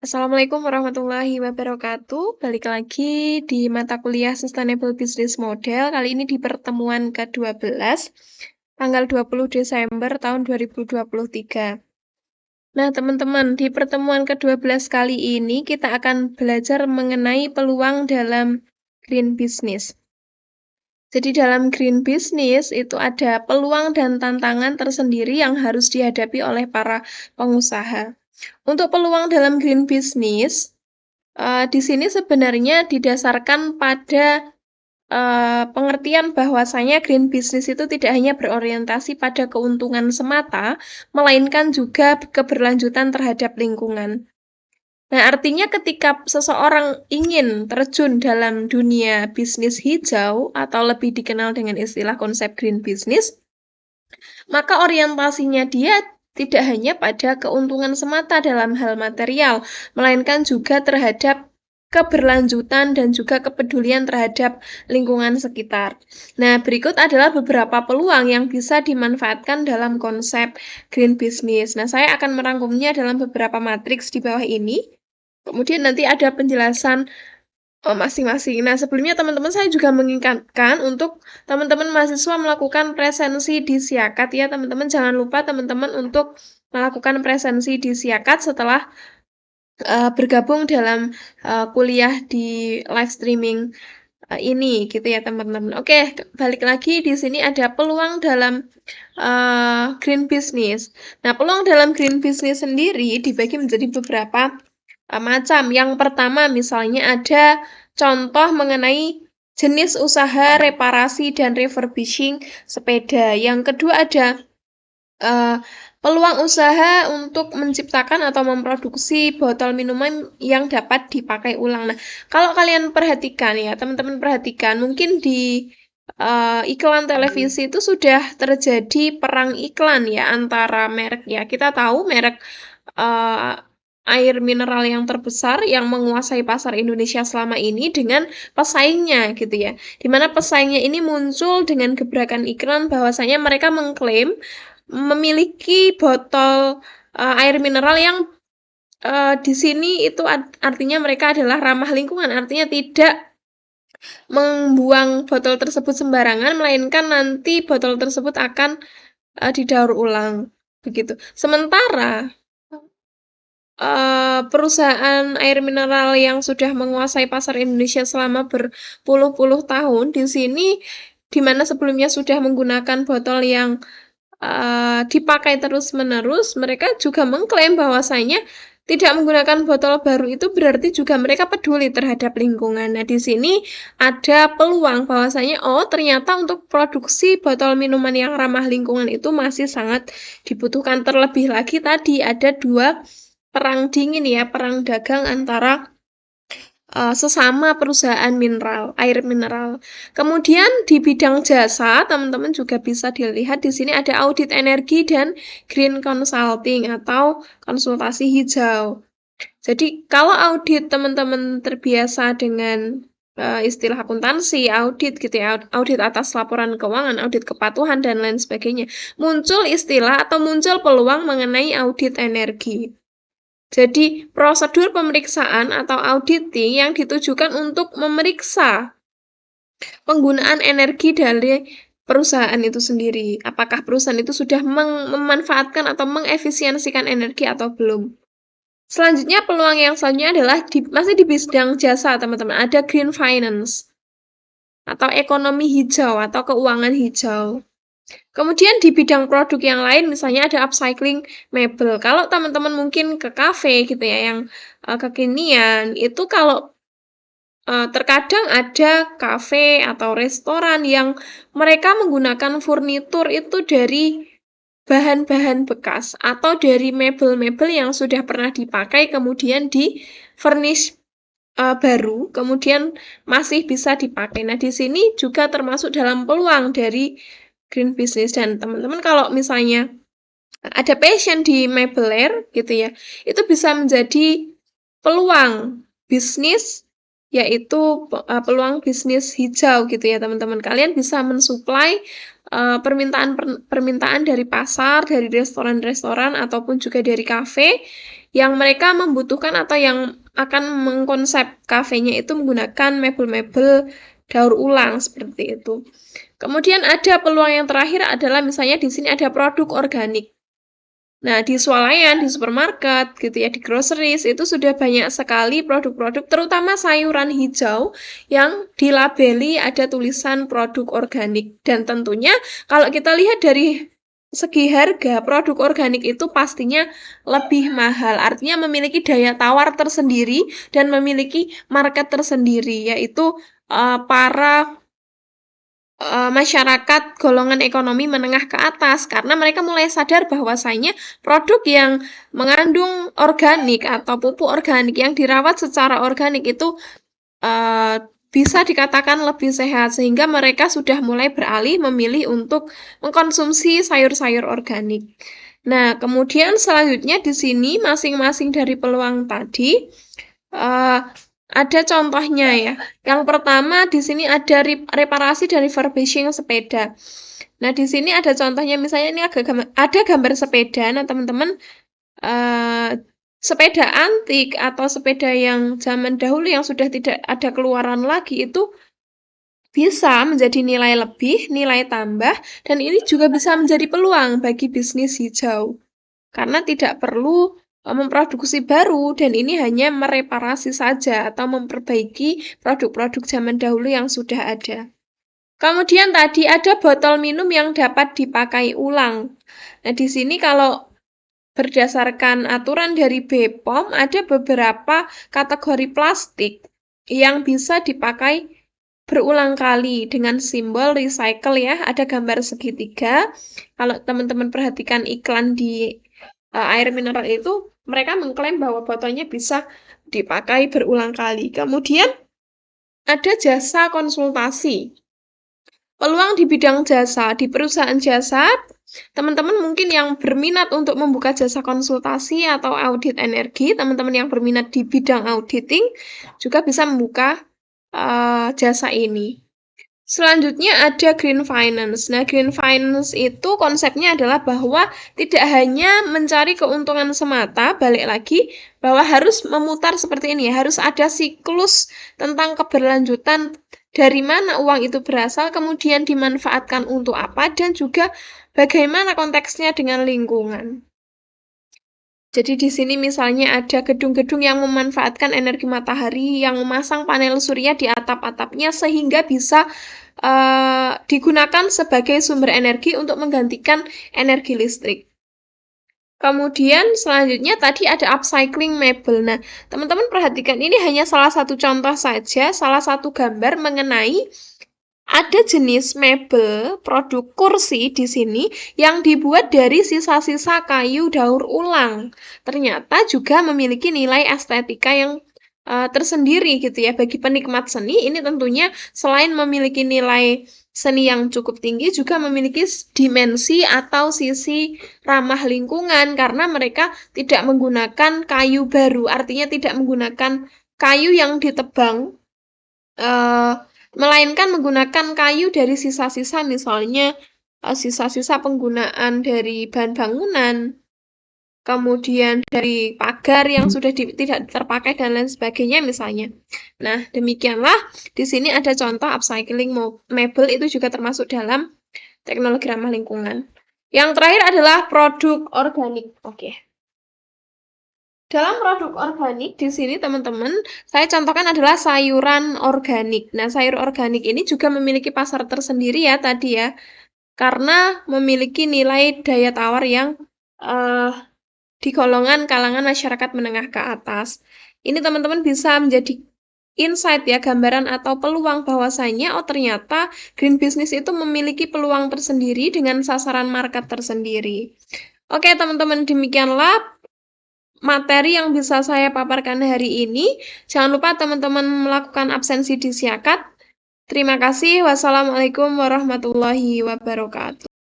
Assalamualaikum warahmatullahi wabarakatuh. Balik lagi di mata kuliah Sustainable Business Model. Kali ini di pertemuan ke-12, tanggal 20 Desember tahun 2023. Nah, teman-teman, di pertemuan ke-12 kali ini kita akan belajar mengenai peluang dalam green business. Jadi dalam green business itu ada peluang dan tantangan tersendiri yang harus dihadapi oleh para pengusaha. Untuk peluang dalam green business, di sini sebenarnya didasarkan pada, pengertian bahwasanya green business itu tidak hanya berorientasi pada keuntungan semata, melainkan juga keberlanjutan terhadap lingkungan. Nah, artinya ketika seseorang ingin terjun dalam dunia bisnis hijau atau lebih dikenal dengan istilah konsep green business, maka orientasinya dia tidak hanya pada keuntungan semata dalam hal material, melainkan juga terhadap keberlanjutan dan juga kepedulian terhadap lingkungan sekitar. Nah, berikut adalah beberapa peluang yang bisa dimanfaatkan dalam konsep green business. Nah, saya akan merangkumnya dalam beberapa matriks di bawah ini. Kemudian nanti ada penjelasan masing-masing. Nah, sebelumnya teman-teman saya juga mengingatkan untuk teman-teman mahasiswa melakukan presensi di Siakat ya, teman-teman. Jangan lupa teman-teman untuk melakukan presensi di Siakat setelah bergabung dalam kuliah di live streaming ini gitu ya, teman-teman. Oke, balik lagi di sini ada peluang dalam green business. Nah, peluang dalam green business sendiri dibagi menjadi beberapa macam. Yang pertama misalnya ada contoh mengenai jenis usaha reparasi dan refurbishing sepeda. Yang kedua ada peluang usaha untuk menciptakan atau memproduksi botol minuman yang dapat dipakai ulang. Nah, kalau kalian perhatikan ya, teman-teman perhatikan, mungkin di iklan televisi itu sudah terjadi perang iklan ya antara merek ya. Kita tahu merek uh, air mineral yang terbesar yang menguasai pasar Indonesia selama ini dengan pesaingnya gitu ya. Dimana pesaingnya ini muncul dengan gebrakan iklan bahwasanya mereka mengklaim memiliki botol air mineral yang di sini itu artinya mereka adalah ramah lingkungan, artinya tidak membuang botol tersebut sembarangan, melainkan nanti botol tersebut akan didaur ulang begitu. Sementara perusahaan air mineral yang sudah menguasai pasar Indonesia selama berpuluh-puluh tahun di sini, di mana sebelumnya sudah menggunakan botol yang dipakai terus-menerus, mereka juga mengklaim bahwasanya tidak menggunakan botol baru itu berarti juga mereka peduli terhadap lingkungan. Nah, di sini ada peluang bahwasanya ternyata untuk produksi botol minuman yang ramah lingkungan itu masih sangat dibutuhkan. Terlebih lagi tadi ada dua perang dingin ya, perang dagang antara sesama perusahaan mineral, air mineral. Kemudian di bidang jasa, teman-teman juga bisa dilihat di sini ada audit energi dan green consulting atau konsultasi hijau. Jadi kalau audit teman-teman terbiasa dengan istilah akuntansi, audit gitu ya, audit atas laporan keuangan, audit kepatuhan dan lain sebagainya. Muncul istilah atau muncul peluang mengenai audit energi. Jadi, prosedur pemeriksaan atau auditing yang ditujukan untuk memeriksa penggunaan energi dari perusahaan itu sendiri. Apakah perusahaan itu sudah memanfaatkan atau mengefisiensikan energi atau belum. Selanjutnya, peluang yang selanjutnya adalah masih di bidang jasa, teman-teman. Ada green finance atau ekonomi hijau atau keuangan hijau. Kemudian di bidang produk yang lain misalnya ada upcycling mebel. Kalau teman-teman mungkin ke kafe gitu ya yang kekinian, itu kalau terkadang ada kafe atau restoran yang mereka menggunakan furnitur itu dari bahan-bahan bekas atau dari mebel-mebel yang sudah pernah dipakai kemudian di furnish baru, kemudian masih bisa dipakai. Nah, di sini juga termasuk dalam peluang dari green business. Dan teman-teman kalau misalnya ada passion di mebler gitu ya, itu bisa menjadi peluang bisnis, yaitu peluang bisnis hijau gitu ya teman-teman. Kalian bisa mensuplai permintaan dari pasar, dari restoran-restoran, ataupun juga dari kafe yang mereka membutuhkan atau yang akan mengkonsep kafenya itu menggunakan mebel-mebel daur ulang seperti itu. Kemudian ada peluang yang terakhir adalah misalnya di sini ada produk organik. Nah, di swalayan, di supermarket, gitu ya, di groceries, itu sudah banyak sekali produk-produk, terutama sayuran hijau, yang dilabeli ada tulisan produk organik. Dan tentunya, kalau kita lihat dari segi harga, produk organik itu pastinya lebih mahal. Artinya memiliki daya tawar tersendiri, dan memiliki market tersendiri, yaitu para masyarakat golongan ekonomi menengah ke atas karena mereka mulai sadar bahwasanya produk yang mengandung organik atau pupuk organik yang dirawat secara organik itu bisa dikatakan lebih sehat sehingga mereka sudah mulai beralih memilih untuk mengkonsumsi sayur-sayur organik. Nah, kemudian selanjutnya di sini masing-masing dari peluang tadi ada contohnya ya. Yang pertama di sini ada reparasi dan refurbishing sepeda. Nah, di sini ada contohnya misalnya ini ada gambar sepeda. Nah, teman-teman sepeda antik atau sepeda yang zaman dahulu yang sudah tidak ada keluaran lagi itu bisa menjadi nilai lebih, nilai tambah, dan ini juga bisa menjadi peluang bagi bisnis hijau. Karena tidak perlu memproduksi baru dan ini hanya mereparasi saja atau memperbaiki produk-produk zaman dahulu yang sudah ada. Kemudian tadi ada botol minum yang dapat dipakai ulang. Nah, di sini kalau berdasarkan aturan dari BPOM ada beberapa kategori plastik yang bisa dipakai berulang kali dengan simbol recycle ya. Ada gambar segitiga. Kalau teman-teman perhatikan iklan di air mineral itu, mereka mengklaim bahwa botolnya bisa dipakai berulang kali. Kemudian ada jasa konsultasi. Peluang di bidang jasa, di perusahaan jasa, teman-teman mungkin yang berminat untuk membuka jasa konsultasi atau audit energi, teman-teman yang berminat di bidang auditing juga bisa membuka jasa ini. Selanjutnya ada green finance. Nah, green finance itu konsepnya adalah bahwa tidak hanya mencari keuntungan semata, balik lagi bahwa harus memutar seperti ini ya, harus ada siklus tentang keberlanjutan dari mana uang itu berasal, kemudian dimanfaatkan untuk apa, dan juga bagaimana konteksnya dengan lingkungan. Jadi di sini misalnya ada gedung-gedung yang memanfaatkan energi matahari, yang memasang panel surya di atap-atapnya sehingga bisa digunakan sebagai sumber energi untuk menggantikan energi listrik. Kemudian selanjutnya tadi ada upcycling mebel. Nah, teman-teman perhatikan ini hanya salah satu contoh saja, salah satu gambar mengenai ada jenis mebel produk kursi di sini yang dibuat dari sisa-sisa kayu daur ulang. Ternyata juga memiliki nilai estetika yang tersendiri gitu ya. Bagi penikmat seni ini tentunya selain memiliki nilai seni yang cukup tinggi juga memiliki dimensi atau sisi ramah lingkungan karena mereka tidak menggunakan kayu baru, artinya tidak menggunakan kayu yang ditebang, melainkan menggunakan kayu dari sisa-sisa misalnya sisa-sisa penggunaan dari bahan bangunan, kemudian dari pagar yang sudah tidak terpakai dan lain sebagainya misalnya. Nah, demikianlah di sini ada contoh upcycling mebel itu juga termasuk dalam teknologi ramah lingkungan. Yang terakhir adalah produk organik. Oke. Dalam produk organik di sini teman-teman, saya contohkan adalah sayuran organik. Nah, sayur organik ini juga memiliki pasar tersendiri ya tadi ya. Karena memiliki nilai daya tawar yang di golongan kalangan masyarakat menengah ke atas. Ini teman-teman bisa menjadi insight ya, gambaran atau peluang bahwasanya oh ternyata green business itu memiliki peluang tersendiri dengan sasaran market tersendiri. Oke teman-teman, demikianlah materi yang bisa saya paparkan hari ini. Jangan lupa teman-teman melakukan absensi di Siakat. Terima kasih. Wassalamualaikum warahmatullahi wabarakatuh.